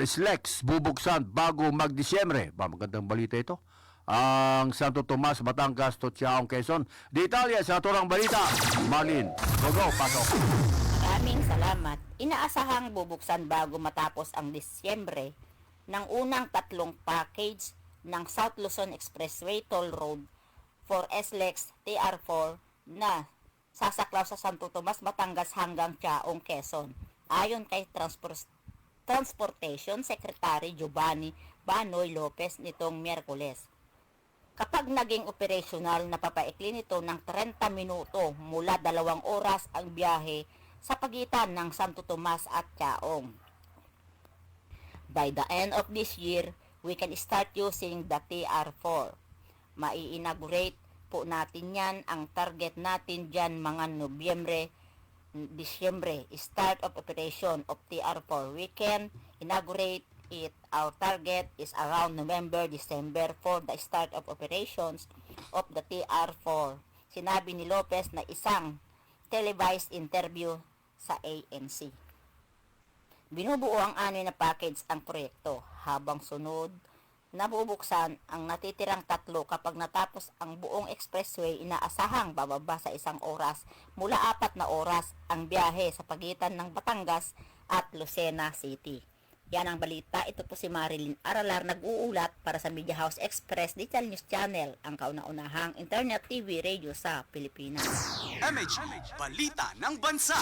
SLEX bubuksan bago mag-Disyembre. Magandang balita ito. Ang Santo Tomas, Batangas, Tutiaong, Quezon. Detalye sa Turang Balita. Malin, go, pasok. Maraming salamat. Inaasahang bubuksan bago matapos ang Disyembre ng unang tatlong package ng South Luzon Expressway Toll Road for SLEX TR4 na sasaklaw sa Santo Tomas, Batangas hanggang Tiaong, Quezon. Ayon kay Transportation Secretary Giovanni Banoy Lopez nitong Miyerkules. Kapag naging operational, napapaikli nito ng 30 minuto mula 2 oras ang biyahe sa pagitan ng Santo Tomas at Tiaong. By the end of this year, we can start using the TR4. Mai-inaugurate po natin yan. Ang target natin dyan mga Nobyembre, Disyembre, start of operation of TR4. We can inaugurate it. Our target is around November, December for the start of operations of the TR4. Sinabi ni Lopez na isang televised interview sa ANC. Binubuo ang 6 na package ang proyekto habang sunod nabubuksan ang natitirang 3 kapag natapos ang buong expressway. Inaasahang bababa sa 1 oras mula 4 na oras ang biyahe sa pagitan ng Batangas at Lucena City. Yan ang balita. Ito po si Marilyn Aralar nag-uulat para sa Media House Express Digital News Channel, ang kauna-unahang internet TV radio sa Pilipinas. MH Balita ng Bansa.